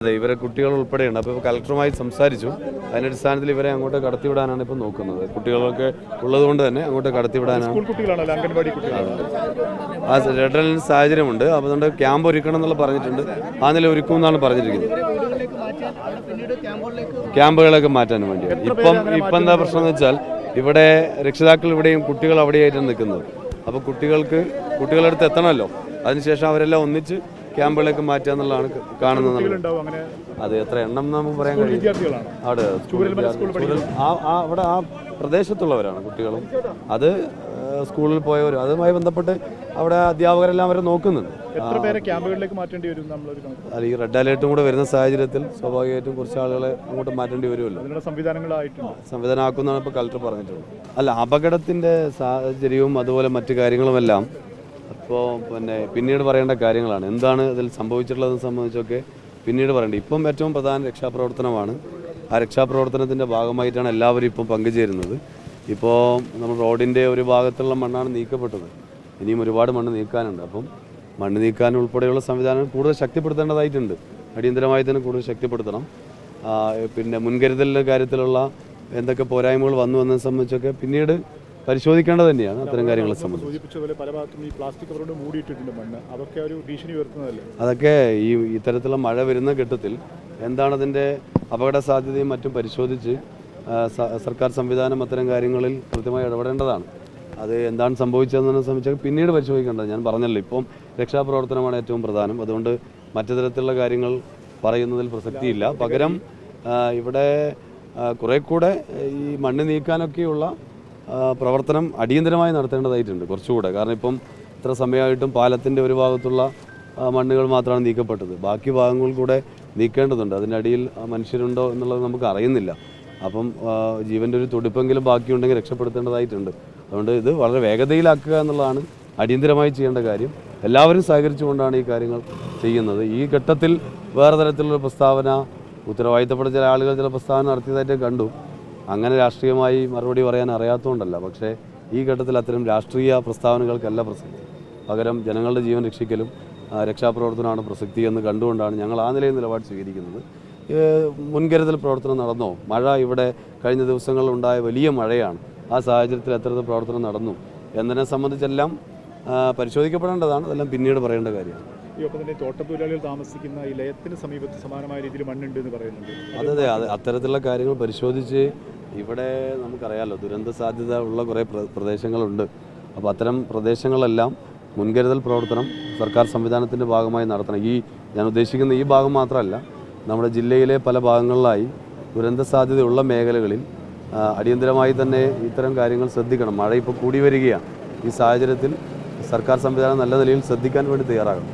അതെ, ഇവരെ കുട്ടികൾ ഉൾപ്പെടെയുണ്ട്. അപ്പോൾ കളക്ടറുമായി സംസാരിച്ചു. അതിനടിസ്ഥാനത്തിൽ ഇവരെ അങ്ങോട്ട് കടത്തിവിടാനാണ് ഇപ്പോൾ നോക്കുന്നത്. കുട്ടികളൊക്കെ ഉള്ളതുകൊണ്ട് തന്നെ അങ്ങോട്ട് കടത്തിവിടാനാണ്. ആ റെഡ് അലർട്ട് സാഹചര്യമുണ്ട്. അപ്പോൾ അതുകൊണ്ട് ക്യാമ്പ് ഒരുക്കണം എന്നുള്ള പറഞ്ഞിട്ടുണ്ട്. ആ നില ഒരുക്കും എന്നാണ് പറഞ്ഞിരിക്കുന്നത്. ക്യാമ്പുകളൊക്കെ മാറ്റാൻ വേണ്ടിയാണ്. ഇപ്പം എന്താ പ്രശ്നം എന്ന് വെച്ചാൽ ഇവിടെ രക്ഷിതാക്കൾ ഇവിടെയും കുട്ടികൾ അവിടെയായിട്ടാണ് നിൽക്കുന്നത്. അപ്പോൾ കുട്ടികളുടെ അടുത്ത് എത്തണമല്ലോ. അതിനുശേഷം അവരെല്ലാം ഒന്നിച്ച് ക്യാമ്പുകളിലേക്ക് മാറ്റുക എന്നുള്ളതാണ് കാണുന്നത്. അത് എത്ര എണ്ണം നമുക്ക് പറയാൻ കഴിയും. അവിടെ ആ പ്രദേശത്തുള്ളവരാണ് കുട്ടികളും. അത് സ്കൂളിൽ പോയവരും അതുമായി ബന്ധപ്പെട്ട് അവിടെ അധ്യാപകരെല്ലാം അവരെ നോക്കുന്നുണ്ട്. അല്ല, ഈ റെഡ് അലേർട്ടും കൂടെ വരുന്ന സാഹചര്യത്തിൽ സ്വാഭാവികമായിട്ടും കുറച്ച് ആളുകളെ അങ്ങോട്ട് മാറ്റേണ്ടി വരുമല്ലോ. സംവിധാനമാക്കുന്നതാണ് ഇപ്പോൾ കളക്ടർ പറഞ്ഞിട്ടുള്ളത്. അല്ല, അപകടത്തിന്റെ സാഹചര്യവും അതുപോലെ മറ്റു കാര്യങ്ങളുമെല്ലാം അപ്പോൾ പിന്നീട് പറയേണ്ട കാര്യങ്ങളാണ്. എന്താണ് ഇതിൽ സംഭവിച്ചിട്ടുള്ളതെന്ന് സംബന്ധിച്ചൊക്കെ പിന്നീട് പറയേണ്ടത്. ഇപ്പം ഏറ്റവും പ്രധാന രക്ഷാപ്രവർത്തനമാണ്. ആ രക്ഷാപ്രവർത്തനത്തിൻ്റെ ഭാഗമായിട്ടാണ് എല്ലാവരും ഇപ്പം പങ്കുചേരുന്നത്. ഇപ്പോൾ നമ്മൾ റോഡിൻ്റെ ഒരു ഭാഗത്തുള്ള മണ്ണാണ് നീക്കപ്പെട്ടത്. ഇനിയും ഒരുപാട് മണ്ണ് നീക്കാനുണ്ട്. അപ്പം മണ്ണ് നീക്കാൻ ഉൾപ്പെടെയുള്ള സംവിധാനം കൂടുതൽ ശക്തിപ്പെടുത്തേണ്ടതായിട്ടുണ്ട്. അടിയന്തരമായി തന്നെ കൂടുതൽ ശക്തിപ്പെടുത്തണം. മുൻകരുതലിൻ്റെ കാര്യത്തിലുള്ള എന്തൊക്കെ പോരായ്മകൾ വന്നു എന്നതിനെ സംബന്ധിച്ചൊക്കെ പിന്നീട് പരിശോധിക്കേണ്ടത് തന്നെയാണ്. അത്തരം കാര്യങ്ങളെ സംബന്ധിച്ച് അതൊക്കെ ഇത്തരത്തിലുള്ള മഴ വരുന്ന ഘട്ടത്തിൽ എന്താണ് അതിൻ്റെ അപകട സാധ്യതയും മറ്റും പരിശോധിച്ച് സർക്കാർ സംവിധാനം അത്തരം കാര്യങ്ങളിൽ കൃത്യമായി ഇടപെടേണ്ടതാണ്. അത് എന്താണ് സംഭവിച്ചതെന്നതിനെ സംബന്ധിച്ച് പിന്നീട് പരിശോധിക്കേണ്ടത്. ഞാൻ പറഞ്ഞല്ലോ, ഇപ്പം രക്ഷാപ്രവർത്തനമാണ് ഏറ്റവും പ്രധാനം. അതുകൊണ്ട് മറ്റു തരത്തിലുള്ള കാര്യങ്ങൾ പറയുന്നതിൽ പ്രസക്തിയില്ല. പകരം ഇവിടെ കുറെ കൂടെ ഈ മണ്ണ് നീക്കാനൊക്കെയുള്ള പ്രവർത്തനം അടിയന്തരമായി നടത്തേണ്ടതായിട്ടുണ്ട് കുറച്ചുകൂടെ. കാരണം ഇപ്പം ഇത്ര സമയമായിട്ടും പാലത്തിൻ്റെ ഒരു ഭാഗത്തുള്ള മണ്ണുകൾ മാത്രമാണ് നീക്കപ്പെട്ടത്. ബാക്കി ഭാഗങ്ങൾ കൂടെ നീക്കേണ്ടതുണ്ട്. അതിൻ്റെ അടിയിൽ മനുഷ്യരുണ്ടോ എന്നുള്ളത് നമുക്ക് അറിയുന്നില്ല. അപ്പം ജീവൻ്റെ ഒരു തുടിപ്പെങ്കിലും ബാക്കിയുണ്ടെങ്കിൽ രക്ഷപ്പെടുത്തേണ്ടതായിട്ടുണ്ട്. അതുകൊണ്ട് ഇത് വളരെ വേഗതയിലാക്കുക എന്നുള്ളതാണ് അടിയന്തരമായി ചെയ്യേണ്ട കാര്യം. എല്ലാവരും സഹകരിച്ചുകൊണ്ടാണ് ഈ കാര്യങ്ങൾ ചെയ്യുന്നത്. ഈ ഘട്ടത്തിൽ വേറെ തരത്തിലുള്ള പ്രസ്താവന ഉത്തരവാദിത്തപ്പെട്ട ചില ആളുകൾ ചില പ്രസ്താവന നടത്തിയതായിട്ട് കണ്ടു. അങ്ങനെ രാഷ്ട്രീയമായി മറുപടി പറയാൻ അറിയാത്തതുകൊണ്ടല്ല. പക്ഷേ ഈ ഘട്ടത്തിൽ അത്തരം രാഷ്ട്രീയ പ്രസ്താവനകൾക്കല്ല പ്രസക്തി. പകരം ജനങ്ങളുടെ ജീവൻ രക്ഷിക്കലും രക്ഷാപ്രവർത്തനമാണ് പ്രസക്തി എന്ന് കണ്ടുകൊണ്ടാണ് ഞങ്ങൾ ആ നിലയിൽ നിലപാട് സ്വീകരിക്കുന്നത്. മുൻകരുതൽ പ്രവർത്തനം നടന്നോ? മഴ ഇവിടെ കഴിഞ്ഞ ദിവസങ്ങളിലുണ്ടായ വലിയ മഴയാണ്. ആ സാഹചര്യത്തിൽ എത്രത്തിൽ പ്രവർത്തനം നടന്നു എന്നതിനെ സംബന്ധിച്ചെല്ലാം പരിശോധിക്കപ്പെടേണ്ടതാണ്. അതെല്ലാം പിന്നീട് പറയേണ്ട കാര്യമാണ്. തോട്ടത്തൊഴിലാളികൾ താമസിക്കുന്ന ഈ ലയത്തിന് സമീപത്ത് സമാനമായ രീതിയിൽ മണ്ണുണ്ട് എന്ന് പറയുന്നുണ്ട്. അതെ, അത്തരത്തിലുള്ള കാര്യങ്ങൾ പരിശോധിച്ച് ഇവിടെ നമുക്കറിയാമല്ലോ ദുരന്ത സാധ്യത ഉള്ള കുറേ പ്രദേശങ്ങളുണ്ട്. അപ്പോൾ അത്തരം പ്രദേശങ്ങളെല്ലാം മുൻകരുതൽ പ്രവർത്തനം സർക്കാർ സംവിധാനത്തിൻ്റെ ഭാഗമായി നടത്തണം. ഞാൻ ഉദ്ദേശിക്കുന്ന ഈ ഭാഗം മാത്രമല്ല, നമ്മുടെ ജില്ലയിലെ പല ഭാഗങ്ങളിലായി ദുരന്ത സാധ്യതയുള്ള മേഖലകളിൽ അടിയന്തരമായി തന്നെ ഇത്തരം കാര്യങ്ങൾ ശ്രദ്ധിക്കണം. മഴ ഇപ്പോൾ കൂടി വരികയാണ്. ഈ സാഹചര്യത്തിൽ സർക്കാർ സംവിധാനം നല്ല നിലയിൽ ശ്രദ്ധിക്കാൻ വേണ്ടി തയ്യാറാകണം.